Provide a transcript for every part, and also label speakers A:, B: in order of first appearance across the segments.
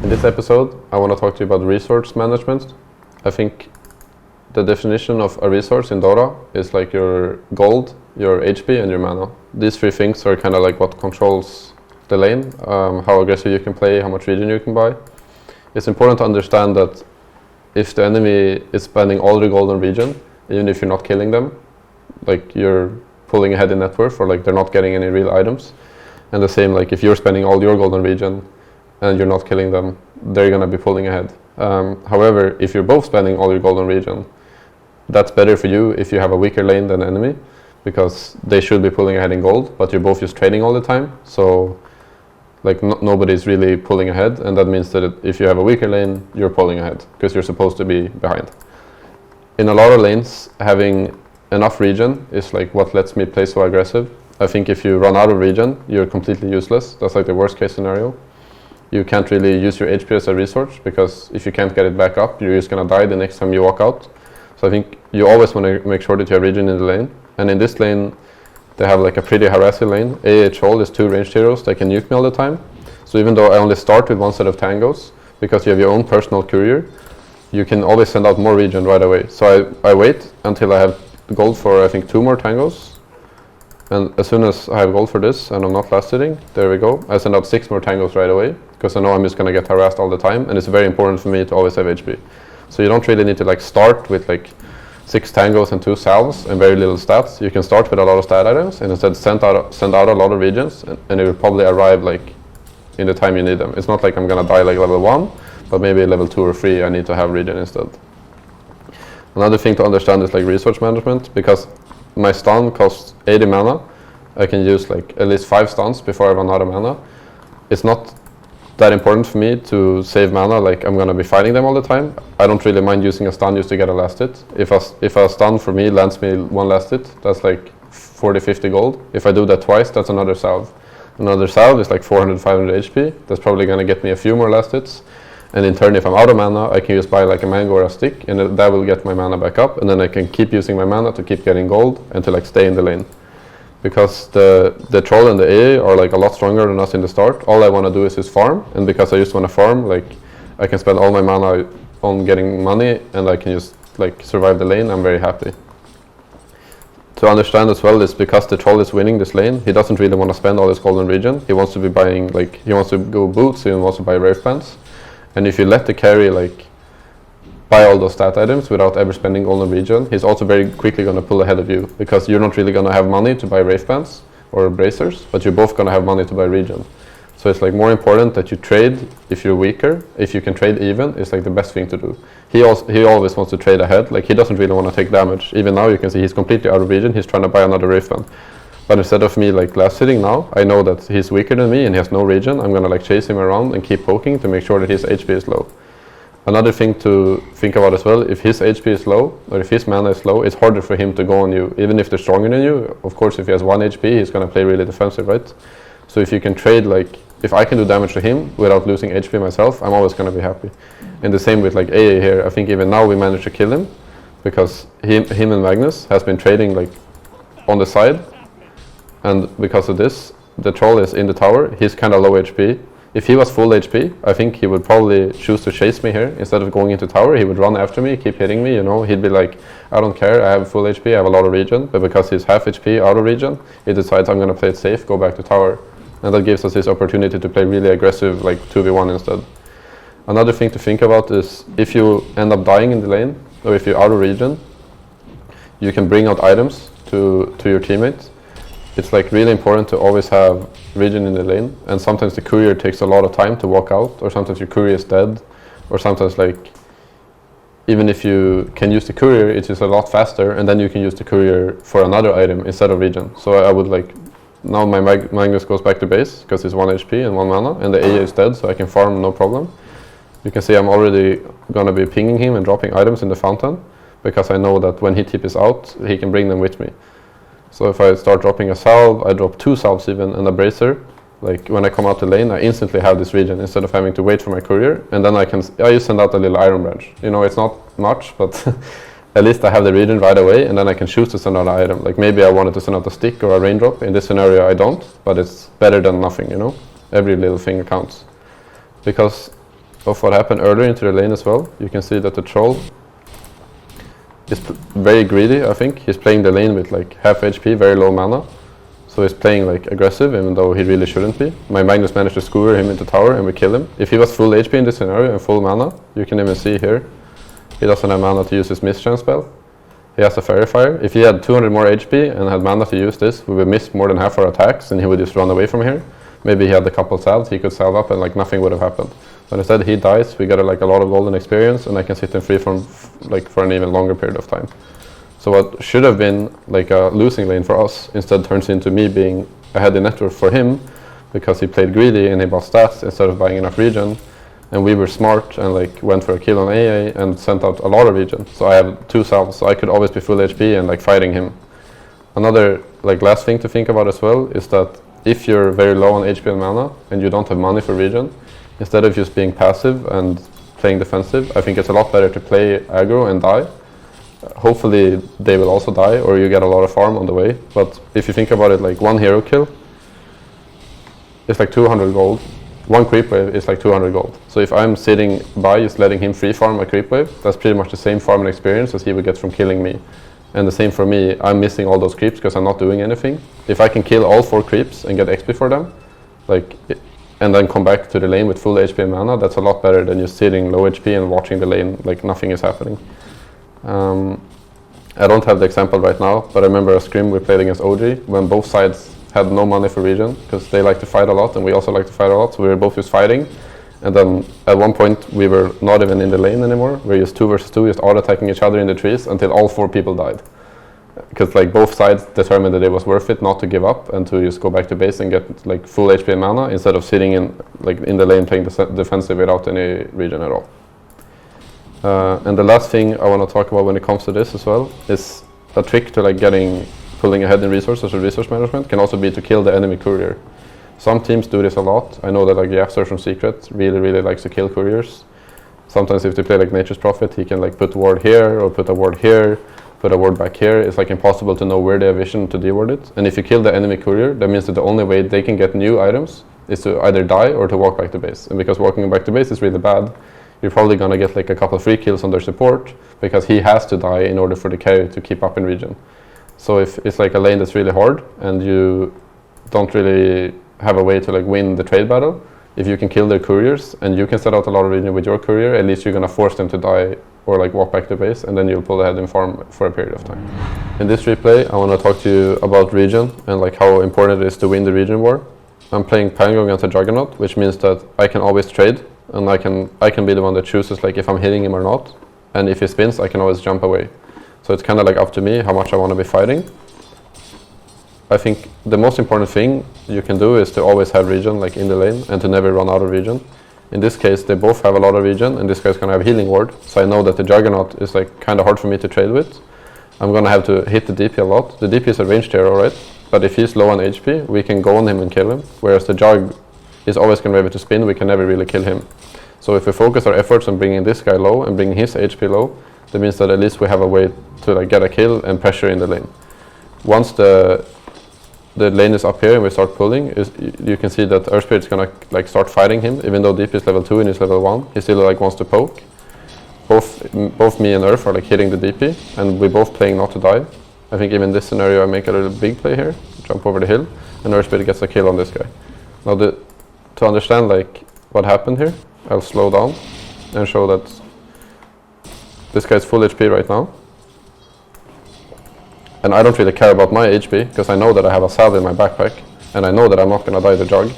A: In this episode, I want to talk to you about resource management. I think the definition of a resource in Dota is like your gold, your HP, and your mana. These three things are kind of like what controls the lane, how aggressive you can play, how much regen you can buy. It's important to understand that if the enemy is spending all the gold and regen, even if you're not killing them, like you're pulling ahead in net worth, or like they're not getting any real items. And the same, like if you're spending all your gold and regen and you're not killing them, they're gonna be pulling ahead. However, if you're both spending all your gold and regen, that's better for you if you have a weaker lane than the enemy, because they should be pulling ahead in gold, but you're both just trading all the time. So like nobody's really pulling ahead, and that means that if you have a weaker lane, you're pulling ahead because you're supposed to be behind. In a lot of lanes, having enough regen is like what lets me play so aggressive. I think if you run out of regen, you're completely useless. That's like the worst case scenario. You can't really use your HP as a resource, because if you can't get it back up, you're just gonna die the next time you walk out. So I think you always want to make sure that you have regen in the lane. And in this lane, they have like a pretty harassing lane. AHL is 2 ranged heroes that can nuke me all the time. So even though I only start with one set of tangos, because you have your own personal courier, you can always send out more regen right away. So I wait until I have gold for I think 2 more tangos. And as soon as I have gold for this and I'm not last sitting, there we go. I send out 6 more tangos right away, because I know I'm just going to get harassed all the time, and it's very important for me to always have HP. So you don't really need to like start with like 6 tangos and 2 salves and very little stats. You can start with a lot of stat items and instead send out a lot of regens, and it will probably arrive like in the time you need them. It's not like I'm going to die like level 1, but maybe level 2 or 3 I need to have regen instead. Another thing to understand is like resource management, because my stun costs 80 mana. I can use like at least 5 stuns before I run out of mana. It's not that important for me to save mana, like I'm gonna be fighting them all the time. I don't really mind using a stun just to get a last hit. If a stun for me lands me 1 last hit, that's like 40-50 gold. If I do that twice, that's another salve. Another salve is like 400-500 HP. That's probably gonna get me a few more last hits. And in turn, if I'm out of mana, I can just buy like a mango or a stick, and that will get my mana back up, and then I can keep using my mana to keep getting gold and to like stay in the lane. Because the troll and the AA are like a lot stronger than us in the start. All I want to do is just farm, and because I just want to farm, like I can spend all my mana on getting money, and I can just like survive the lane. I'm very happy. To understand as well is because the troll is winning this lane, he doesn't really want to spend all his golden regen. He wants to be buying, like he wants to go boots, he wants to buy rave pants. And if you let the carry like buy all those stat items without ever spending golden regen, he's also very quickly going to pull ahead of you, because you're not really going to have money to buy rave pants or bracers, but you're both going to have money to buy regen. So it's like more important that you trade if you're weaker. If you can trade even, it's like the best thing to do. He always wants to trade ahead, like he doesn't really want to take damage. Even now you can see he's completely out of regen, he's trying to buy another rave pant. But instead of me like last sitting now, I know that he's weaker than me and he has no regen. I'm gonna like chase him around and keep poking to make sure that his HP is low. Another thing to think about as well, if his HP is low, or if his mana is low, it's harder for him to go on you, even if they're stronger than you. Of course, if he has 1 HP, he's gonna play really defensive, right? So if you can trade, like, if I can do damage to him without losing HP myself, I'm always gonna be happy. And the same with like AA here. I think even now we managed to kill him, because him and Magnus has been trading like on the side. And because of this, the troll is in the tower, he's kind of low HP. If he was full HP, I think he would probably choose to chase me here. Instead of going into tower, he would run after me, keep hitting me, you know. He'd be like, I don't care, I have full HP, I have a lot of regen. But because he's half HP out of regen, he decides I'm going to play it safe, go back to tower. And that gives us this opportunity to play really aggressive, like 2v1 instead. Another thing to think about is if you end up dying in the lane, or if you're out of regen, you can bring out items to your teammates. It's like really important to always have regen in the lane, and sometimes the courier takes a lot of time to walk out, or sometimes your courier is dead, or sometimes like even if you can use the courier, it's just a lot faster, and then you can use the courier for another item instead of regen. So I would like, now my Magnus goes back to base because he's 1 HP and 1 mana, and the AA is dead, so I can farm no problem. You can see I'm already gonna be pinging him and dropping items in the fountain, because I know that when he TPs out, he can bring them with me. So if I start dropping a salve, I drop 2 salves even, and a bracer. Like when I come out the lane, I instantly have this regen instead of having to wait for my courier, and then I just send out a little iron branch. You know, it's not much, but at least I have the regen right away, and then I can choose to send out an item. Like maybe I wanted to send out a stick or a raindrop. In this scenario I don't, but it's better than nothing, you know. Every little thing counts. Because of what happened earlier into the lane as well. You can see that the troll is very greedy, I think. He's playing the lane with like half HP, very low mana. So he's playing like aggressive, even though he really shouldn't be. My Magnus managed to skewer him into tower and we kill him. If he was full HP in this scenario and full mana, you can even see here, he doesn't have mana to use his mischance spell. He has a Fairy Fire. If he had 200 more HP and had mana to use this, we would miss more than half our attacks and he would just run away from here. Maybe he had a couple salves, he could salve up and like nothing would have happened. But instead he dies, we got like a lot of golden experience and I can sit in freeform like for an even longer period of time. So what should have been like a losing lane for us instead turns into me being ahead in net worth for him because he played greedy and he bought stats instead of buying enough regen. And we were smart and like went for a kill on AA and sent out a lot of regen. So I have 2 salves, so I could always be full HP and like fighting him. Another like last thing to think about as well is that if you're very low on HP and mana and you don't have money for regen, instead of just being passive and playing defensive, I think it's a lot better to play aggro and die. Hopefully they will also die or you get a lot of farm on the way. But if you think about it, like 1 hero kill is like 200 gold. 1 creep wave is like 200 gold. So if I'm sitting by just letting him free farm a creep wave, that's pretty much the same farming experience as he would get from killing me. And the same for me, I'm missing all those creeps because I'm not doing anything. If I can kill all 4 creeps and get XP for them, and then come back to the lane with full HP and mana, that's a lot better than just sitting low HP and watching the lane like nothing is happening. I don't have the example right now, but I remember a scrim we played against OG when both sides had no money for regen because they like to fight a lot and we also like to fight a lot, so we were both just fighting. And then at one point we were not even in the lane anymore. We were just 2 versus 2, just auto-attacking each other in the trees until all 4 people died. Because like both sides determined that it was worth it not to give up and to just go back to base and get like full HP and mana instead of sitting in the lane playing defensive without any regen at all. And the last thing I want to talk about when it comes to this as well is a trick to like pulling ahead in resources or resource management can also be to kill the enemy courier. Some teams do this a lot. I know that like Gestionar from Secret really likes to kill couriers. Sometimes if they play like Nature's Prophet, he can like put a ward here or put a ward here, put a ward back here. It's like impossible to know where they have vision to deward it. And if you kill the enemy courier, that means that the only way they can get new items is to either die or to walk back to base. And because walking back to base is really bad, you're probably gonna get like a couple of free kills on their support because he has to die in order for the carry to keep up in regen. So if it's like a lane that's really hard and you don't really have a way to like win the trade battle, if you can kill their couriers and you can set out a lot of regen with your courier, at least you're gonna force them to die or like walk back to base, and then you'll pull ahead in farm for a period of time. In this replay, I want to talk to you about regen and like how important it is to win the regen war. I'm playing Pango against a Juggernaut, which means that I can always trade and I can be the one that chooses like if I'm hitting him or not, and if he spins I can always jump away. So it's kind of like up to me how much I want to be fighting. I think the most important thing you can do is to always have regen like in the lane and to never run out of regen. In this case they both have a lot of regen and this guy's gonna have healing ward, so I know that the Juggernaut is like kind of hard for me to trade with. I'm gonna have to hit the DP a lot. The DP is a ranged hero, right? But if he's low on HP, we can go on him and kill him, whereas the Jug is always gonna be able to spin, we can never really kill him. So if we focus our efforts on bringing this guy low and bringing his HP low, that means that at least we have a way to like get a kill and pressure in the lane. Once the lane is up here and we start pulling, you can see that Earth Spirit's gonna like start fighting him, even though DP is level 2 and he's level 1. He still like wants to poke. Both me and Earth are like hitting the DP, and we're both playing not to die. I think even this scenario I make a little big play here, jump over the hill, and Earth Spirit gets a kill on this guy. Now to understand like what happened here, I'll slow down and show that this guy's full HP right now. And I don't really care about my HP, because I know that I have a salve in my backpack, and I know that I'm not going to die the Jug,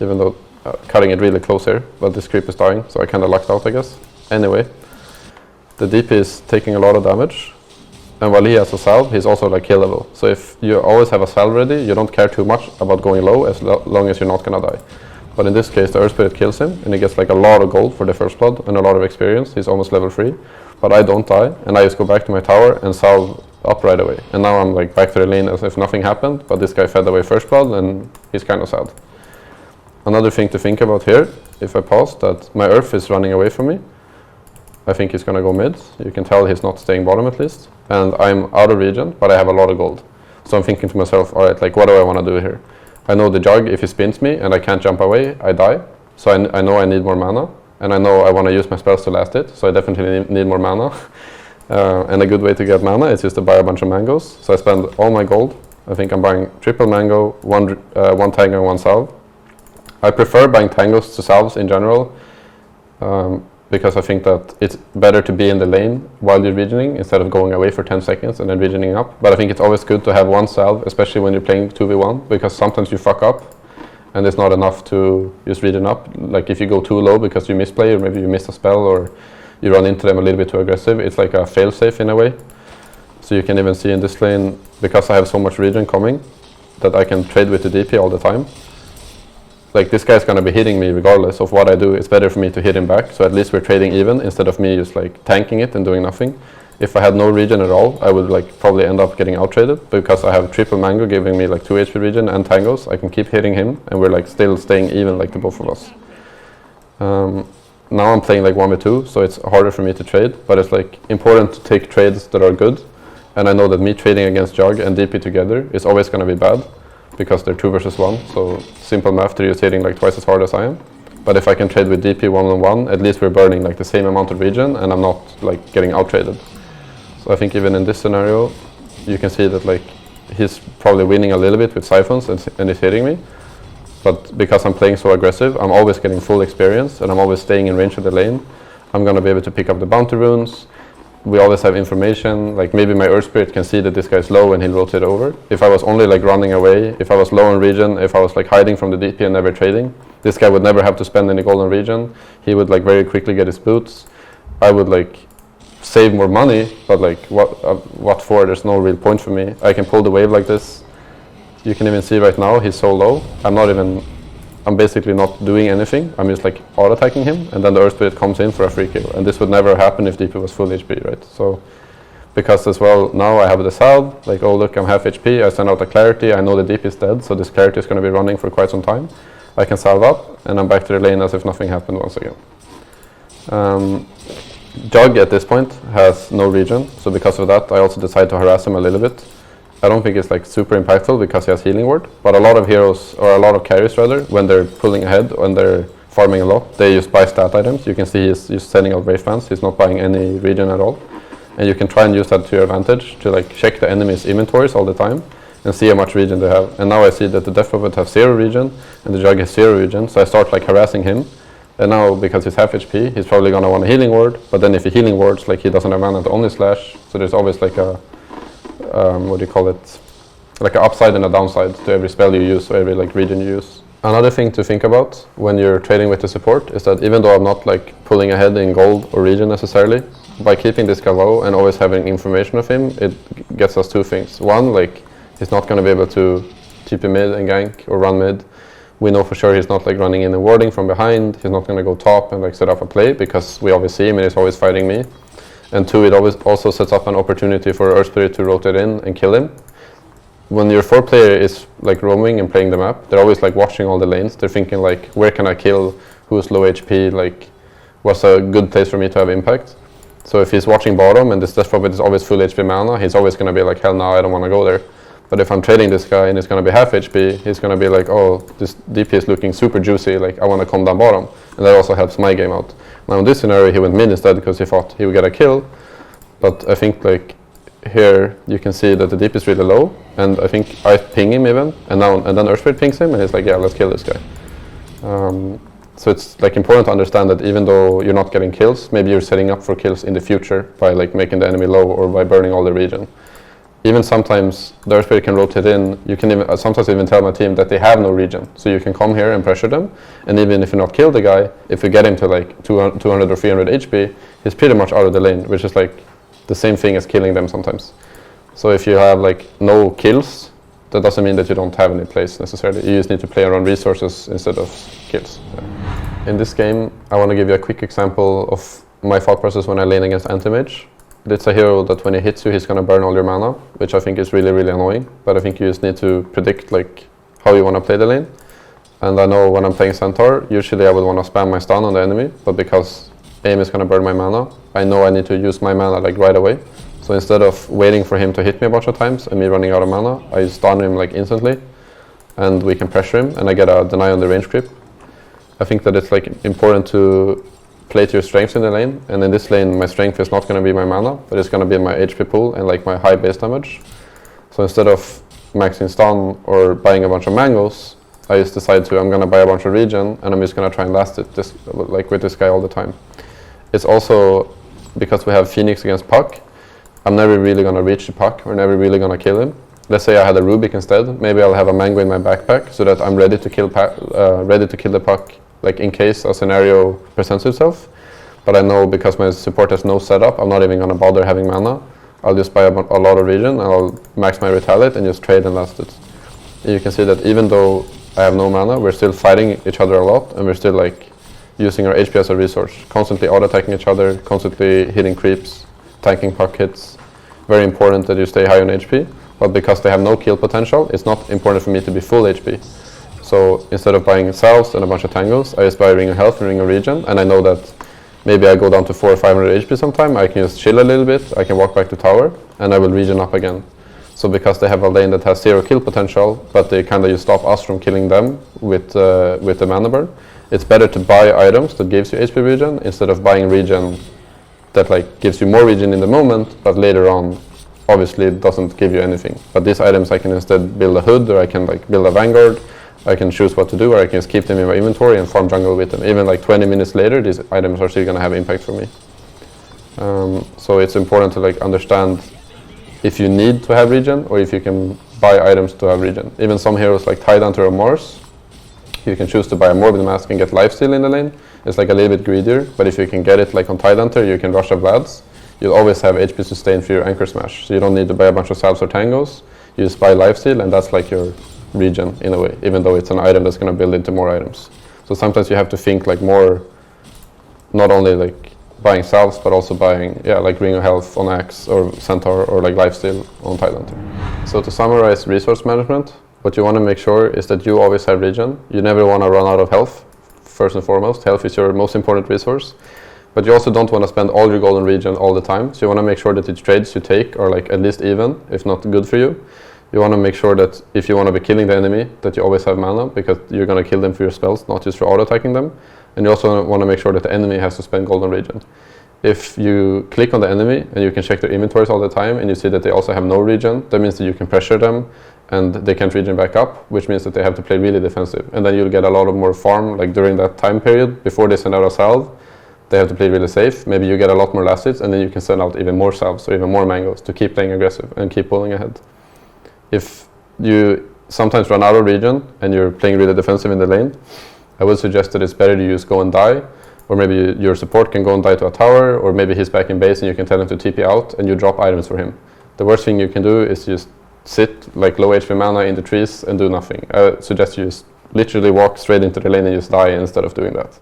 A: even though cutting it really close here, but this creep is dying, so I kind of lucked out, I guess. Anyway, the DP is taking a lot of damage, and while he has a salve, he's also like killable. So if you always have a salve ready, you don't care too much about going low as long as you're not going to die. But in this case, the Earth Spirit kills him, and he gets like a lot of gold for the first blood and a lot of experience. He's almost level 3, but I don't die, and I just go back to my tower and salve up right away. And now I'm like back to the lane as if nothing happened, but this guy fed away first blood and he's kind of sad. Another thing to think about here, if I pause, that my Earth is running away from me. I think he's gonna go mid. You can tell he's not staying bottom at least. And I'm out of regen, but I have a lot of gold. So I'm thinking to myself, alright, like what do I want to do here? I know the Jug, if he spins me and I can't jump away, I die. So I know I need more mana. and I know I want to use my spells to last it, so I definitely need more mana. And a good way to get mana is just to buy a bunch of mangoes. So I spend all my gold. I think I'm buying triple mango, one tango and one salve. I prefer buying tangos to salves in general, because I think that it's better to be in the lane while you're regening instead of going away for 10 seconds and then regening up. But I think it's always good to have one salve, especially when you're playing 2v1, because sometimes you fuck up and it's not enough to just regen up. Like if you go too low because you misplay, or maybe you miss a spell, or you run into them a little bit too aggressive, it's like a fail-safe in a way. So you can even see in this lane, because I have so much regen coming, that I can trade with the DP all the time. Like this guy's gonna be hitting me regardless of what I do. It's better for me to hit him back, so at least we're trading even instead of me just like tanking it and doing nothing. If I had no regen at all, I would like probably end up getting out-traded, because I have triple mango giving me like 2 HP regen and tangos. I can keep hitting him and we're like still staying even, like the both of us. Now I'm playing like 1v2, so it's harder for me to trade, but it's like important to take trades that are good. And I know that me trading against Jug and DP together is always gonna be bad, because they're 2 versus 1, so simple math, they're just hitting like twice as hard as I am. But if I can trade with DP 1-on-1, at least we're burning like the same amount of regen and I'm not like getting out-traded. So I think even in this scenario, you can see that like he's probably winning a little bit with siphons and he's hitting me. But because I'm playing so aggressive, I'm always getting full experience and I'm always staying in range of the lane. I'm gonna be able to pick up the bounty runes. We always have information, like maybe my Earth Spirit can see that this guy's low and he'll rotate over. If I was only like running away, if I was low on regen, if I was like hiding from the DP and never trading, this guy would never have to spend any gold on regen. He would like very quickly get his boots. I would like save more money, but like what for? There's no real point for me. I can pull the wave like this. You can even see right now he's so low. I'm basically not doing anything. I'm just like auto-attacking him, and then the Earth Spirit comes in for a free kill. And this would never happen if DP was full HP, right? So, because as well, now I have the salve, like, oh look, I'm half HP, I send out a clarity, I know the DP is dead, so this clarity is going to be running for quite some time. I can salve up, and I'm back to the lane as if nothing happened once again. Jug at this point has no regen, so because of that, I also decide to harass him a little bit. I don't think it's like super impactful because he has healing ward, but a lot of heroes, or a lot of carries rather, when they're pulling ahead, when they're farming a lot, they just buy stat items. You can see he's just sending out Wraith Bands, he's not buying any regen at all. And you can try and use that to your advantage to like check the enemy's inventories all the time and see how much regen they have. And now I see that the Death Prophet have 0 regen and the Jug has 0 regen, so I start like harassing him. And now, because he's half HP, he's probably gonna want a healing ward, but then if he healing wards, like he doesn't have mana to only slash, so there's always like a what do you call it, like an upside and a downside to every spell you use or every like regen you use. Another thing to think about when you're trading with the support is that even though I'm not like pulling ahead in gold or regen necessarily, by keeping this guy low and always having information of him, it gets us 2 things. One, like he's not going to be able to TP mid and gank or run mid. We know for sure he's not like running in and warding from behind. He's not going to go top and like set up a play, because we always see him and he's always fighting me. And 2, it always also sets up an opportunity for Earth Spirit to rotate in and kill him. When your 4 player is like roaming and playing the map, they're always like watching all the lanes. They're thinking like, where can I kill, who's low HP, like what's a good place for me to have impact. So if he's watching bottom and this Death Prophet is always full HP mana, he's always going to be like, hell no, I don't want to go there. But if I'm trading this guy and he's going to be half HP, he's going to be like, oh, this DP is looking super juicy, like I want to come down bottom. And that also helps my game out. Now in this scenario he went mid instead because he thought he would get a kill. But I think like here you can see that the DP is really low, and I think I ping him even, and then Earth Spirit pings him and he's like, yeah, let's kill this guy. So it's like important to understand that even though you're not getting kills, maybe you're setting up for kills in the future by like making the enemy low or by burning all the regen. Even sometimes the Earth Spirit can rotate in. You can even sometimes even tell my team that they have no regen, so you can come here and pressure them, and even if you not kill the guy, if you get him to like 200 or 300 HP, he's pretty much out of the lane, which is like the same thing as killing them sometimes. So if you have like no kills, that doesn't mean that you don't have any plays necessarily. You just need to play around resources instead of kills. Yeah. In this game, I want to give you a quick example of my thought process when I lane against Anti-Mage. It's a hero that when he hits you, he's going to burn all your mana, which I think is really, really annoying. But I think you just need to predict like how you want to play the lane. And I know when I'm playing Centaur, usually I would want to spam my stun on the enemy, but because aim is going to burn my mana, I know I need to use my mana like right away. So instead of waiting for him to hit me a bunch of times and me running out of mana, I stun him like instantly, and we can pressure him, and I get a deny on the range creep. I think that it's like important to play to your strengths in the lane, and in this lane my strength is not going to be my mana, but it's going to be my HP pool and like my high base damage. So instead of maxing stun or buying a bunch of mangoes, I just decide I'm going to buy a bunch of regen, and I'm just going to try and last it like with this guy all the time. It's also because we have Phoenix against Puck, I'm never really going to reach the Puck, we're never really going to kill him. Let's say I had a Rubik instead, maybe I'll have a mango in my backpack so that I'm ready to kill the Puck, like in case a scenario presents itself. But I know because my support has no setup, I'm not even going to bother having mana. I'll just buy a lot of regen, and I'll max my retaliate and just trade and last it. You can see that even though I have no mana, we're still fighting each other a lot, and we're still like using our HP as a resource, constantly auto-attacking each other, constantly hitting creeps, tanking Puck hits. Very important that you stay high on HP, but because they have no kill potential, it's not important for me to be full HP. So instead of buying salves and a bunch of tangles, I just buy Ring of Health and Ring of Regen, and I know that maybe I go down to 400 or 500 HP sometime, I can just chill a little bit, I can walk back to tower, and I will regen up again. So because they have a lane that has 0 kill potential, but they kind of just stop us from killing them with the mana burn, it's better to buy items that gives you HP regen instead of buying regen that like gives you more regen in the moment, but later on obviously it doesn't give you anything. But these items I can instead build a hood, or I can like build a vanguard, I can choose what to do, or I can just keep them in my inventory and farm jungle with them. Even like 20 minutes later, these items are still going to have impact for me. So it's important to like understand if you need to have regen, or if you can buy items to have regen. Even some heroes like Tidehunter or Mars, you can choose to buy a Morbid Mask and get lifesteal in the lane. It's like a little bit greedier, but if you can get it like on Tidehunter, you can rush a Vlad's. You'll always have HP sustain for your Anchor Smash, so you don't need to buy a bunch of salves or tangos. You just buy lifesteal, and that's like your regen in a way, even though it's an item that's going to build into more items. So sometimes you have to think like more, not only like buying salves, but also buying like Ring of Health on Axe or Centaur, or like lifesteal on Tidehunter. So to summarize resource management, what you want to make sure is that you always have regen. You never want to run out of health. First and foremost, health is your most important resource. But you also don't want to spend all your golden regen all the time. So you want to make sure that the trades you take are like at least even, if not good for you. You want to make sure that if you want to be killing the enemy, that you always have mana, because you're going to kill them for your spells, not just for auto-attacking them. And you also want to make sure that the enemy has to spend golden regen. If you click on the enemy and you can check their inventories all the time, and you see that they also have no regen, that means that you can pressure them and they can't regen back up, which means that they have to play really defensive. And then you'll get a lot of more farm, like during that time period, before they send out a salve, they have to play really safe. Maybe you get a lot more last hits, and then you can send out even more salves or even more mangoes to keep playing aggressive and keep pulling ahead. If you sometimes run out of regen and you're playing really defensive in the lane, I would suggest that it's better to use Go and Die, or maybe your support can go and die to a tower, or maybe he's back in base and you can tell him to TP out and you drop items for him. The worst thing you can do is just sit like low HP mana in the trees and do nothing. I suggest you just literally walk straight into the lane and just die instead of doing that.